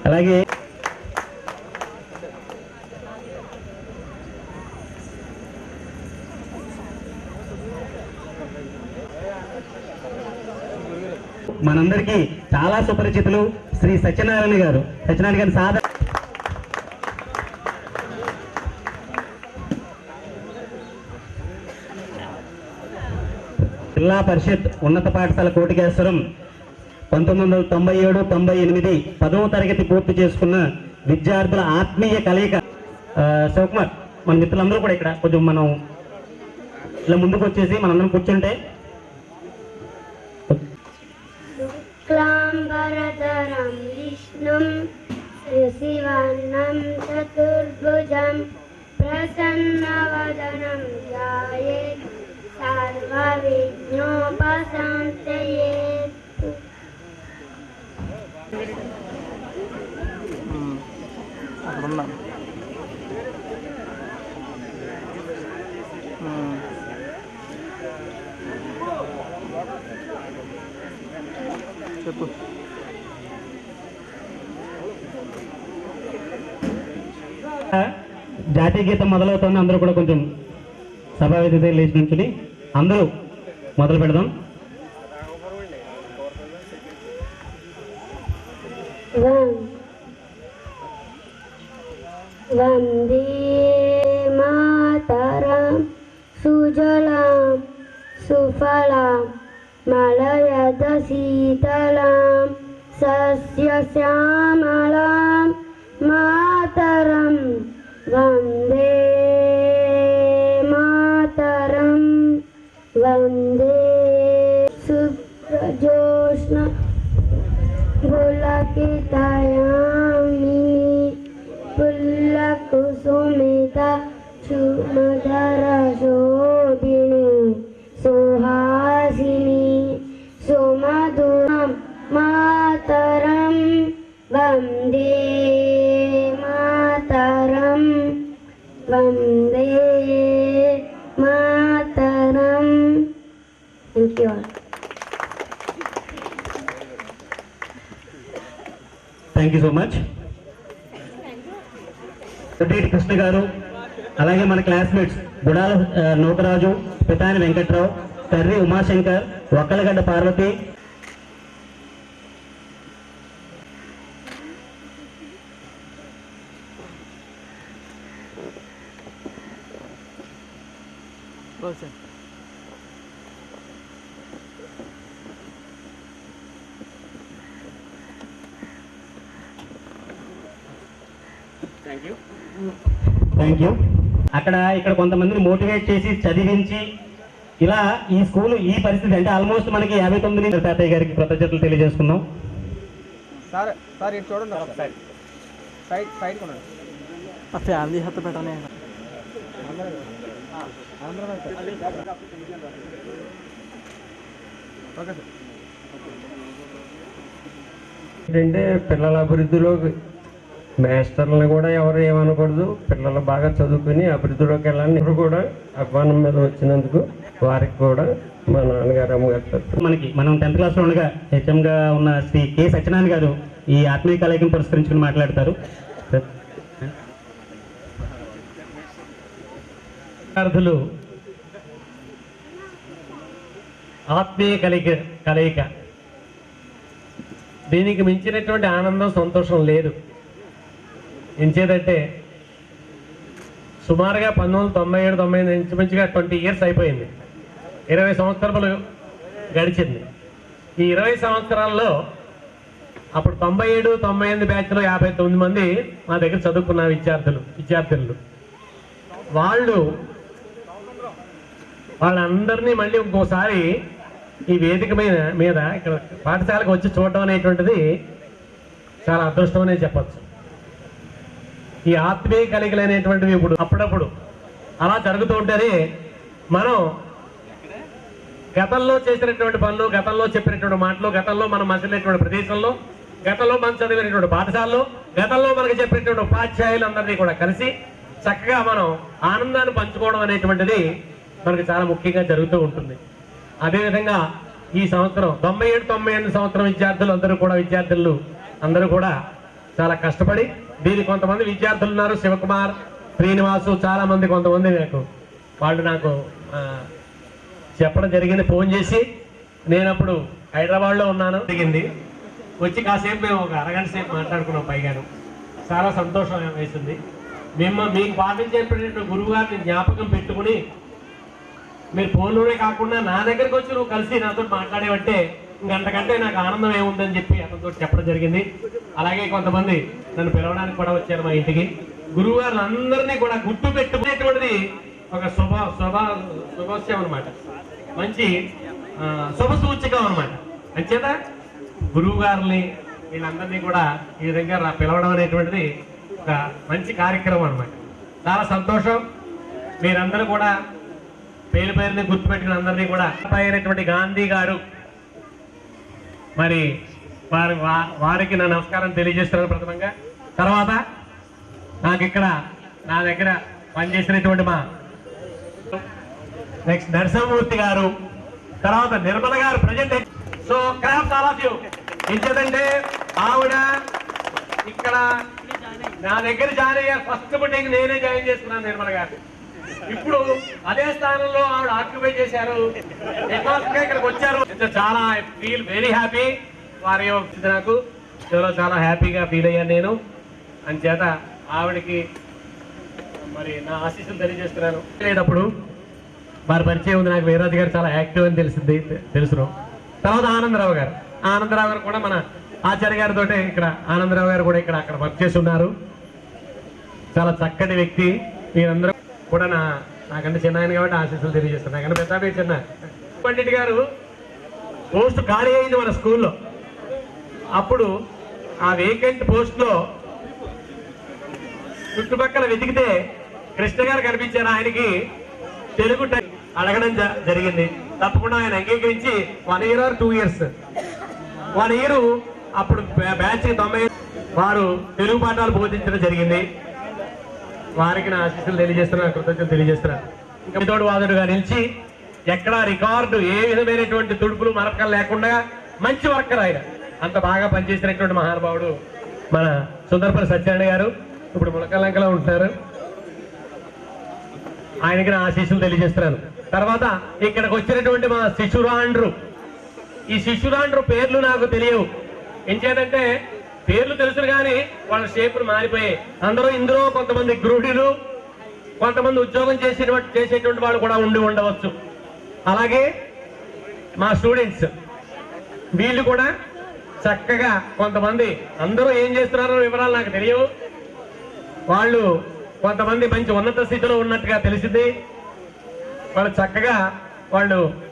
అలాగే మనందరికీ చాలా సుపరిచితులు శ్రీ సత్యనారాయణ గారు. సత్యనారాయణ గారి జిల్లా పరిషత్ ఉన్నత పాఠశాల కోటికేశ్వరం 1997-98 10వ తరగతి పూర్తి చేసుకున్న విద్యార్థుల ఆత్మీయ కలయిక. శివకుమార్, మన మిత్రులందరూ కూడా ఇక్కడ కొంచెం మనం ఇలా ముందుకు వచ్చేసి మనందరం కూర్చుంటే. శుక్లాంబరధరం విష్ణుం శశివర్ణం చతుర్భుజం ప్రసన్నవదనం ధ్యాయేత్ సర్వవిఘ్నోపశాంతయేత్. చెప్పు. జాతీయ గీతం మొదలవుతుంది. అందరూ కూడా కొంచెం సభావేదిక లేచి నుంచి అందరూ మొదలు పెడదాం. వందే మాతరం సుజలాం సుఫలాం మలయజ శీతలాం సస్యశ్యామలాం మాతరం వందే మాతరం వందే సుప్రజోష్ణ పులకితయామిని పుల్లకుసుమిత సుమధర శోభిని సుహాసిని సుమధురం మాతరం వందే మాతరం వందే మాతరం. Thank you. Thank you so much. Krishna garu, అలాగే మన classmates Gudala Nookaraju, Pitani Venkatrao, Karri Umashankar, Okkalagadda Parvathi, thank you. ఇక్కడ కొంతమందిని మోటివేట్ చేసి చదివించి ఇలా ఈ స్కూల్ ఈ పరిస్థితి అంటే ఆల్మోస్ట్ మనకి 59 తాతయ్య గారికి కృతజ్ఞతలు తెలియజేసుకుందాం. ఫ్యామిలీ హత్త పెట్టనే ఏంటంటే పిల్లల అభివృద్ధిలో మాస్టర్లను కూడా ఎవరు ఏమనకూడదు. పిల్లలు బాగా చదువుకుని అభివృద్ధిలోకి వెళ్ళాలని ఎవరు కూడా ఆహ్వానం మీద వచ్చినందుకు వారికి కూడా మా నాన్నగారు అమ్మగారు మనం 10th క్లాస్లో ఉండగా హెచ్ఎంగా ఉన్న శ్రీ కె సత్యనారాయణ గారు ఈ ఆత్మీయ కలయికను పురస్కరించుకుని మాట్లాడతారు. విద్యార్థులు ఆత్మీయ కలయిక దీనికి మించినటువంటి ఆనందం సంతోషం లేదు. ఎంచేదంటే సుమారుగా 1997-98 ఇంచుమించుగా 20 years అయిపోయింది. 20 సంవత్సరాలు గడిచింది. ఈ 20 సంవత్సరాల్లో అప్పుడు 97-98 బ్యాచ్లో 59 మంది మా దగ్గర చదువుకున్న విద్యార్థులు వాళ్ళందరినీ మళ్ళీ ఇంకోసారి ఈ వేదిక మీద ఇక్కడ పాఠశాలకు వచ్చి చూడటం అనేటువంటిది చాలా అదృష్టం అనే చెప్పచ్చు. ఈ ఆత్మీయ కలయికలు అనేటువంటివి ఇప్పుడు అప్పుడప్పుడు అలా జరుగుతూ ఉంటేనే మనం గతంలో చేసినటువంటి పనులు, గతంలో చెప్పినటువంటి మాటలు, గతంలో మనం మసిలినటువంటి ప్రదేశంలో, గతంలో మనం చదివినటువంటి పాఠశాలలో, గతంలో మనకు చెప్పినటువంటి ఉపాధ్యాయులందరినీ కూడా కలిసి చక్కగా మనం ఆనందాన్ని పంచుకోవడం అనేటువంటిది మనకు చాలా ముఖ్యంగా జరుగుతూ ఉంటుంది. అదేవిధంగా ఈ సంవత్సరం 97-98 సంవత్సరం విద్యార్థులు అందరూ కూడా చాలా కష్టపడి దీనికి కొంతమంది విద్యార్థులు ఉన్నారు, శివకుమార్, శ్రీనివాసు, చాలా మంది కొంతమంది వాళ్ళు నాకు చెప్పడం జరిగింది. ఫోన్ చేసి నేను అప్పుడు హైదరాబాద్లో ఉన్నాను, జరిగింది వచ్చి కాసేపు మేము ఒక అరగంట సేపు మాట్లాడుకున్నాం. పైగాను చాలా సంతోషం వేసింది. మీకు పాటించేటువంటి గురువు గారిని జ్ఞాపకం పెట్టుకుని మీరు ఫోన్లోనే కాకుండా నా దగ్గరికి వచ్చి నువ్వు కలిసి నాతో మాట్లాడేవంటే ఇంకంతకంటే నాకు ఆనందం ఏముందని చెప్పి అతనితో చెప్పడం జరిగింది. అలాగే కొంతమంది నన్ను పిలవడానికి కూడా వచ్చారు మా ఇంటికి. గురువు గారు అందరినీ కూడా గుర్తు పెట్టుకునేటువంటిది ఒక శుభస్యం అనమాట, మంచి శుభ సూచకం అనమాట. అంచేత గురువు గారిని వీళ్ళందరినీ కూడా ఈ విధంగా పిలవడం అనేటువంటిది ఒక మంచి కార్యక్రమం అనమాట. చాలా సంతోషం. మీరందరూ కూడా పేరుని గుర్తుపెట్టిన అందరినీ కూడా అయినటువంటి గాంధీ గారు మరి వారికి నా నమస్కారం తెలియజేస్తున్నాను ప్రథమంగా. తర్వాత నా దగ్గర పనిచేసినటువంటి మా నెక్స్ట్ నరసింహమూర్తి గారు, తర్వాత నిర్మల గారు present. So craft all of you. ఏంటంటే ఆవిడ ఇక్కడ నా దగ్గర జాయిన్ అయ్యారు. ఫస్ట్ మీటింగ్ నేనే జాయిన్ చేసుకున్నాను నిర్మల గారు. ఇప్పుడు అదే స్థానంలో ఆవిడ ఆక్యుపై చేశారు, ఇక్కడికి వచ్చారు. చాలా ఫీల్ వెరీ హ్యాపీ. వారి నాకు చాలా హ్యాపీగా ఫీల్ అయ్యాను నేను. అంచేత ఆవిడకి మరి నా ఆశీస్సులు తెలియజేస్తున్నాను. లేదప్పుడు వారి పరిచయం ఉంది నాకు. వీరాజు గారు చాలా యాక్టివ్ అని తెలుసును. తర్వాత ఆనందరావు గారు కూడా మన ఆచార్య గారితో ఇక్కడ ఆనందరావు గారు కూడా అక్కడ వర్క్ చేసి ఉన్నారు. చాలా చక్కటి వ్యక్తి. మీరందరూ కూడా నాకంటే చిన్న ఆయన కాబట్టి ఆశీస్సులు తెలియజేస్తున్నారు. నాకంటే పెద్ద పేరు చిన్న పండిట్ గారు పోస్ట్ ఖాళీ అయింది మన స్కూల్లో. అప్పుడు ఆ వేకెంట్ పోస్ట్లో చుట్టుపక్కల వెతికితే కృష్ణ గారు కనిపించారు. ఆయనకి తెలుగు అడగడం జరిగింది. తప్పకుండా ఆయన అంగీకరించి 1 year or 2 years 1 year అప్పుడు బ్యాచ్ 90 వారు తెలుగు పాఠాలు బోధించడం జరిగింది. వారికి నా ఆశీస్సులు తెలియజేస్తున్నా, కృతజ్ఞతలు తెలియజేస్తున్నా. ఇంకా తోడు వాదుడుగా నిలిచి ఎక్కడా రికార్డు ఏ విధమైనటువంటి తుడుపులు మరకలు లేకుండా మంచి వర్కర్ ఆయన. అంత బాగా పనిచేసినటువంటి మహానుభావుడు మన సుందరపల్లి సత్యనారాయణ గారు. ఇప్పుడు ములకలంకలో ఉంటున్నారు. ఆయనకి నా ఆశీస్సులు తెలియజేస్తున్నాను. తర్వాత ఇక్కడికి వచ్చినటువంటి మా శిశురాండ్రు, ఈ శిశురాండ్రు పేర్లు నాకు తెలియవు. ఏం చేయాలంటే పేర్లు తెలుసు కానీ వాళ్ళ షేపులు మారిపోయాయి. అందరూ ఇందులో కొంతమంది గృహిణులు, కొంతమంది ఉద్యోగం చేసేటువంటి వాళ్ళు కూడా ఉండవచ్చు. అలాగే మా స్టూడెంట్స్ వీళ్ళు కూడా చక్కగా కొంతమంది అందరూ ఏం చేస్తున్నారో వివరాలు నాకు తెలియవు. వాళ్ళు కొంతమంది మంచి ఉన్నత స్థితిలో ఉన్నట్టుగా తెలిసింది. వాళ్ళు చక్కగా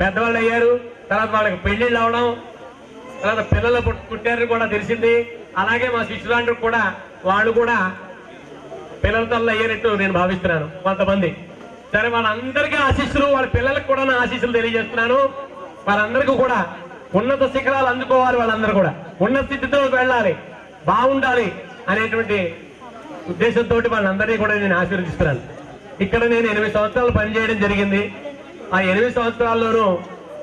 పెద్దవాళ్ళు అయ్యారు. తర్వాత వాళ్ళకి పెళ్లిళ్ళు అవడం, తర్వాత పిల్లలు పుట్టారని కూడా తెలిసింది. అలాగే మా శిశురాండ్రు కూడా వాళ్ళు కూడా పిల్లలతో అయ్యేటట్టు నేను భావిస్తున్నాను కొంతమంది. సరే, వాళ్ళందరికీ ఆశీస్సులు, వాళ్ళ పిల్లలకు కూడా నా ఆశీస్సులు తెలియజేస్తున్నాను. వాళ్ళందరికీ కూడా ఉన్నత శిఖరాలు అందుకోవాలి. వాళ్ళందరూ కూడా ఉన్నత స్థితితో వెళ్ళాలి, బాగుండాలి అనేటువంటి ఉద్దేశంతో వాళ్ళందరినీ కూడా నేను ఆశీర్వదిస్తున్నాను. ఇక్కడ నేను 8 సంవత్సరాలు పనిచేయడం జరిగింది. ఆ 8 సంవత్సరాల్లోనూ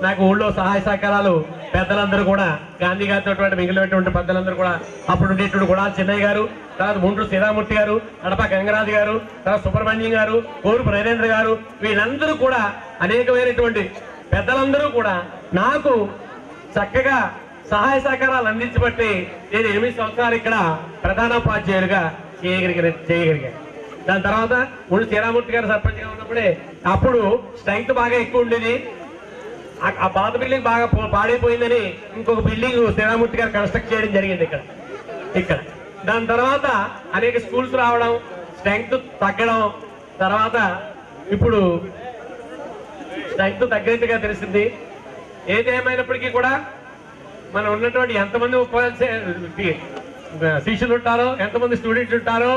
నాకు ఊళ్ళో సహాయ సహకారాలు పెద్దలందరూ కూడా, గాంధీ గారితో మిగిలినటువంటి పెద్దలందరూ కూడా, అప్పుడు ఉండేటువంటి కూడా చిన్నయ్య గారు, తర్వాత గుంటూరు శ్రీరామూర్తి గారు, కడప గంగరాజు గారు, తర్వాత సుబ్రహ్మణ్యం గారు, కోరు నరేంద్ర గారు, వీళ్ళందరూ కూడా అనేకమైనటువంటి పెద్దలందరూ కూడా నాకు చక్కగా సహాయ సహకారాలు అందించబట్టి నేను 8 సంవత్సరాలు ఇక్కడ ప్రధానోపాధ్యాయులుగా చేయగలిగాను. దాని తర్వాత ముందు శ్రీరామూర్తి గారు సర్పంచ్గా ఉన్నప్పుడే అప్పుడు స్ట్రెంగ్త్ బాగా ఎక్కువ ఉండేది. ఆ పాత బిల్డింగ్ బాగా పాడైపోయిందని ఇంకొక బిల్డింగ్ శ్రీరామూర్తి గారు కన్స్ట్రక్ట్ చేయడం జరిగింది ఇక్కడ. దాని తర్వాత అనేక స్కూల్స్ రావడం, స్ట్రెంగ్త్ తగ్గడం, తర్వాత ఇప్పుడు స్ట్రెంగ్త్ తగ్గినట్టుగా తెలిసింది. ఏదేమైనప్పటికీ కూడా మనం ఉన్నటువంటి ఎంతమంది శిష్యులు ఉంటారో, ఎంతమంది స్టూడెంట్స్ ఉంటారో,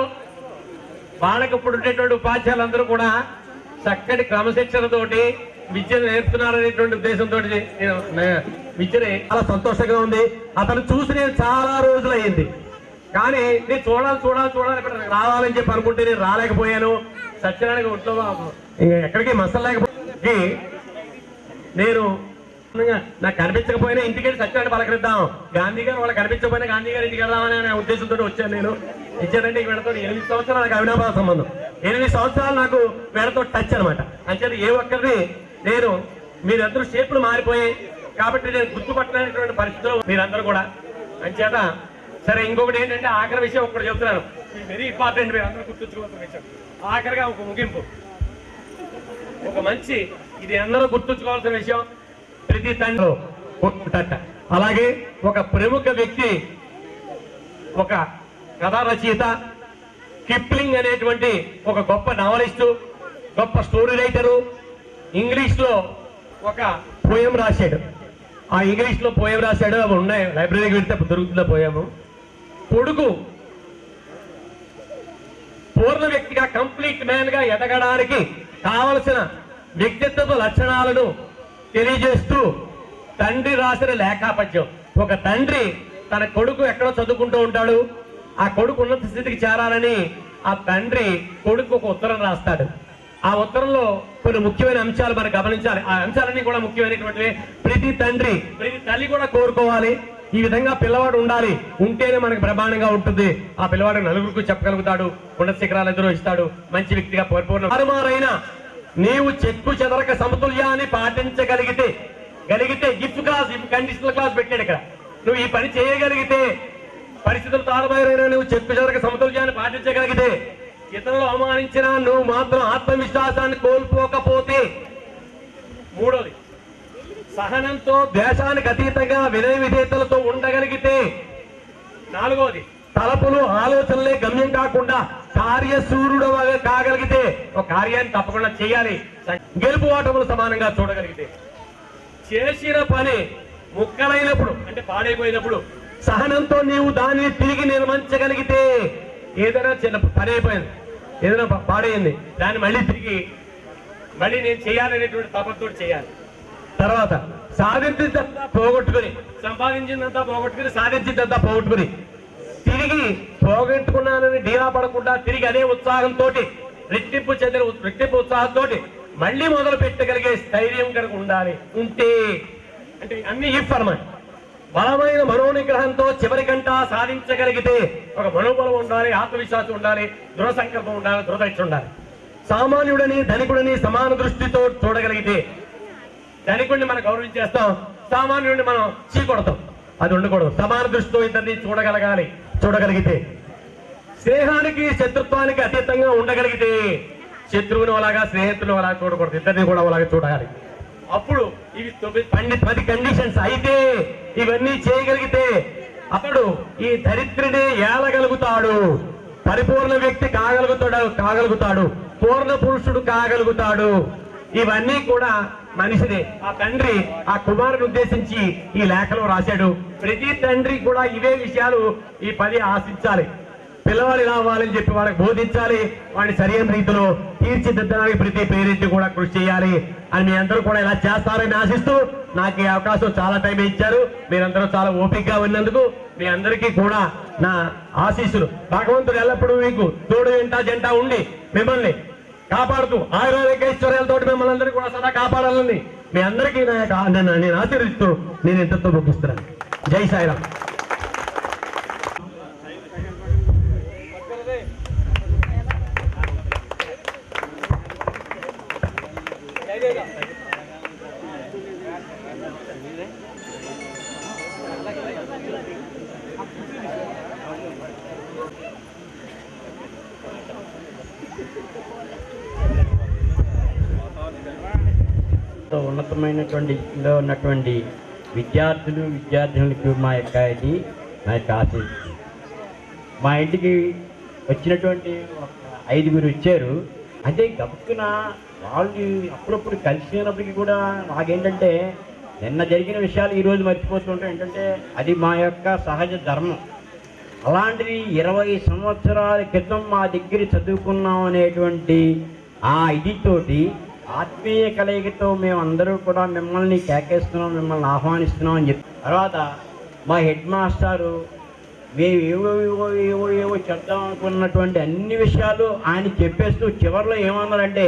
వాళ్ళకి ఇప్పుడు ఉండేటువంటి ఉపాధ్యాయులందరూ కూడా చక్కటి క్రమశిక్షణతోటి విద్యను నేర్పుతున్నారనేటువంటి ఉద్దేశంతో విద్యని చాలా సంతోషంగా ఉంది. అతను చూసి నేను చాలా రోజులు అయింది, కానీ నేను చూడాలి ఇక్కడ రావాలని చెప్పి అనుకుంటే నేను రాలేకపోయాను. సత్యనారాయణ ఒంట్లో ఎక్కడికి మసలేకపోయి నేను నాకు కనిపించకపోయినా ఇంటికెళ్ళి సత్యాన్ని పలకరిద్దాం, గాంధీ గారు వాళ్ళకి కనిపించకపోయినా గాంధీ గారు ఇంటికి వెళ్దామని అనే ఉద్దేశంతో వచ్చాను నేను. ఇచ్చారంటే వీళ్ళతో 8 సంవత్సరాలు నాకు అవినాభావ సంబంధం, 8 సంవత్సరాలు నాకు వీళ్ళతో టచ్ అనమాట. అంచేత ఏ ఒక్కరిని నేను మీరందరూ షేపులు మారిపోయాయి కాబట్టి నేను గుర్తుపట్టలేనటువంటి పరిస్థితుల్లో మీరందరూ కూడా. అంచేత సరే, ఇంకొకటి ఏంటంటే ఆఖరి విషయం ఒకటి చెప్తున్నాను, వెరీ ఇంపార్టెంట్, మీరు అందరూ గుర్తుంచుకోవాల్సిన విషయం. ఆఖరిగా ఒక ముగింపు, ఒక మంచి, ఇది అందరూ గుర్తుంచుకోవాల్సిన విషయం, ప్రతి తండ్రి పుట్టట. అలాగే ఒక ప్రముఖ వ్యక్తి, ఒక కథా రచయిత కిప్లింగ్ అనేటువంటి ఒక గొప్ప నవలిస్టు, గొప్ప స్టోరీ రైటరు, ఇంగ్లీష్లో ఒక పోయం రాశాడు. ఆ ఇంగ్లీష్లో పోయం రాశాడు, అవి ఉన్నాయి, లైబ్రరీకి వెళ్తే దొరుకుతుందో పోయాము. కొడుకు పూర్ణ వ్యక్తిగా, కంప్లీట్ మ్యాన్ గా ఎదగడానికి కావలసిన వ్యక్తిత్వ లక్షణాలను తెలియజేస్తూ తండ్రి రాసిన లేఖాపద్యం. ఒక తండ్రి తన కొడుకు ఎక్కడో చదువుకుంటూ ఉంటాడు, ఆ కొడుకు ఉన్నత స్థితికి చేరాలని ఆ తండ్రి కొడుకు ఒక ఉత్తరం రాస్తాడు. ఆ ఉత్తరంలో కొన్ని ముఖ్యమైన అంశాలు మనం గమనించాలి. ఆ అంశాలన్నీ కూడా ముఖ్యమైనటువంటివి. ప్రతి తండ్రి, ప్రతి తల్లి కూడా కోరుకోవాలి, ఈ విధంగా పిల్లవాడు ఉండాలి, ఉంటేనే మనకు బ్రహ్మాండంగా ఉంటుంది. ఆ పిల్లవాడు నలుగురికి చెప్పగలుగుతాడు, ఉన్నత శిఖరాలు ఎదురుస్తాడు, మంచి వ్యక్తిగా పరిపూర్ణ. తారుమారైనా నీవు చెక్కు చెదరక సమతుల్యాన్ని పాటించగలిగితే, గిఫ్ట్ క్లాస్, కండిషనల్ క్లాస్ పెట్టాడు ఇక్కడ. నువ్వు ఈ పని చేయగలిగితే, పరిస్థితులు తారుమారైనా నువ్వు చెక్కు చెదరక సమతుల్యాన్ని పాటించగలిగితే, ఇతరులు అవమానించినా నువ్వు మాత్రం ఆత్మవిశ్వాసాన్ని కోల్పోకపోతే, మూడోది సహనంతో ద్వేషానికి అతీతంగా వినయ విధేయతలతో ఉండగలిగితే, నాలుగోది తలపులు ఆలోచనలే గమ్యం కాకుండా కార్యశూరుడు కాగలిగితే, ఒక కార్యాన్ని తప్పకుండా చేయాలి, గెలుపు ఓటములు సమానంగా చూడగలిగితే, చేసిన పని ముక్కలైనప్పుడు అంటే పాడైపోయినప్పుడు సహనంతో నీవు దానిని తిరిగి నిర్మించగలిగితే, ఏదైనా చిన్న పని అయిపోయింది, ఏదైనా పాడైంది, దాన్ని మళ్ళీ నేను చేయాలనేటువంటి తపంతో చేయాలి. తర్వాత సాధించిందంతా పోగొట్టుకుని, సంపాదించిందంతా పోగొట్టుకుని, సాధించిందంతా పోగొట్టుకుని, తిరిగి పోగొట్టుకున్నానని డీలా పడకుండా తిరిగి అదే ఉత్సాహంతో, రెట్టింపు ఉత్సాహంతో మళ్ళీ మొదలు పెట్టగలిగే స్థైర్యం కనుక ఉండాలి. ఉంటే అంటే అన్ని ఇఫ్ అన్నమాట. బలమైన మనోనిగ్రహంతో చివరికంటా సాధించగలిగితే, ఒక మనోబలం ఉండాలి, ఆత్మవిశ్వాసం ఉండాలి, దృఢ సంకల్పం ఉండాలి, దృఢ ఉండాలి. సామాన్యుడని ధనికుడని సమాన దృష్టితో చూడగలిగితే, ధనికుడిని మనం గౌరవించేస్తాం, సామాన్యుడిని మనం చీకొడతాం, అది ఉండకూడదు. సమాన దృష్టితో ఇద్దరిని చూడగలిగితే, స్నేహానికి శత్రుత్వానికి అతీతంగా ఉండగలిగితే, శత్రువుని అలాగా స్నేహితులు అలా చూడకూడదు, ఇద్దరిని కూడా అలాగే చూడాలి. అప్పుడు ఇవి 10 కండిషన్స్ అయితే, ఇవన్నీ చేయగలిగితే అప్పుడు ఈ దరిద్రుని ఏలగలుగుతాడు, పరిపూర్ణ వ్యక్తి కాగలుగుతాడు, పూర్ణ పురుషుడు కాగలుగుతాడు. ఇవన్నీ కూడా మనిషిని ఆ తండ్రి ఆ కుమారుని ఉద్దేశించి ఈ లేఖలో రాశాడు. ప్రతి తండ్రి కూడా ఇవే విషయాలు, ఈ 10 ఆశించాలి. పిల్లవాడు ఇలా అవ్వాలని చెప్పి వాళ్ళకి బోధించాలి, వాడిని సరైన రీతిలో తీర్చిదిద్దడానికి ప్రతి పేరెంట్ కూడా కృషి చేయాలి అని మీ అందరూ కూడా ఇలా చేస్తారని ఆశిస్తూ, నాకు ఈ అవకాశం చాలా టైం ఇచ్చారు. మీరందరూ చాలా ఓపికగా ఉన్నందుకు మీ అందరికీ కూడా నా ఆశీస్సులు. భగవంతుడు ఎల్లప్పుడూ మీకు తోడు జంట ఉండి మిమ్మల్ని కాపాడుతూ ఆయుర్వేదికేశ్వర్యాలతో మిమ్మల్ని అందరికీ కూడా సదా కాపాడాలని మీ అందరికీ నేను ఆశీర్వదిస్తూ నేను ఇంతతో ముగిస్తున్నాను. జై సాయిరామ్. ఉన్నటువంటి విద్యార్థులకు మా యొక్క ఆశీస్సు. మా ఇంటికి వచ్చినటువంటి ఒక 5గురు వచ్చారు. అదే గబుక్కున వాళ్ళు అప్పుడప్పుడు కలిసినప్పటికీ కూడా నాకేంటంటే, నిన్న జరిగిన విషయాలు ఈరోజు మర్చిపోతుంటాం. ఏంటంటే అది మా యొక్క సహజ ధర్మం. అలాంటిది 20 సంవత్సరాల క్రితం మా దగ్గర చదువుకున్నాం అనేటువంటి ఆ ఇదితోటి, ఆత్మీయ కలయికతో మేమందరూ కూడా మిమ్మల్ని కేకేస్తున్నాం, మిమ్మల్ని ఆహ్వానిస్తున్నాం అని చెప్పి, తర్వాత మా హెడ్ మాస్టారు మేము ఏవో చెప్దాం అనుకున్నటువంటి అన్ని విషయాలు ఆయన చెప్పేస్తూ చివరిలో ఏమన్నారంటే,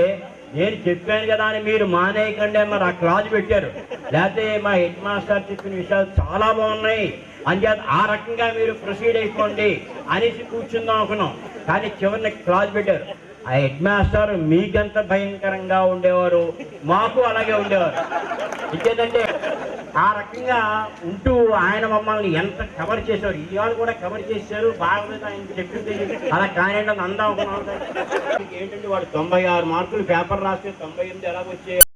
నేను చెప్పాను కదా అని మీరు మానేయకండి అన్నారు, ఆ క్లాజ్ పెట్టారు. లేకపోతే మా హెడ్ మాస్టర్ చెప్పిన విషయాలు చాలా బాగున్నాయి అంచేత ఆ రకంగా మీరు ప్రొసీడ్ అయిపోండి అనేసి కూర్చుందాం అనుకున్నాం. కానీ చివరిని క్లాజ్ పెట్టారు. ఆ హెడ్ మాస్టర్ మీకెంత భయంకరంగా ఉండేవారు, మాకు అలాగే ఉండేవారు. ఇంకేంటంటే ఆ రకంగా ఉంటూ ఆయన మమ్మల్ని ఎంత కవర్ చేసేవారు. ఇవాళ కూడా కవర్ చేశారు. బాగా ఆయన చెప్పింది అలా కానివ్వండి అందాం అనుకున్నాం. ఏంటంటే వాడు 96 మార్కులు పేపర్ రాస్తే 98 ఎలాగొచ్చాయి.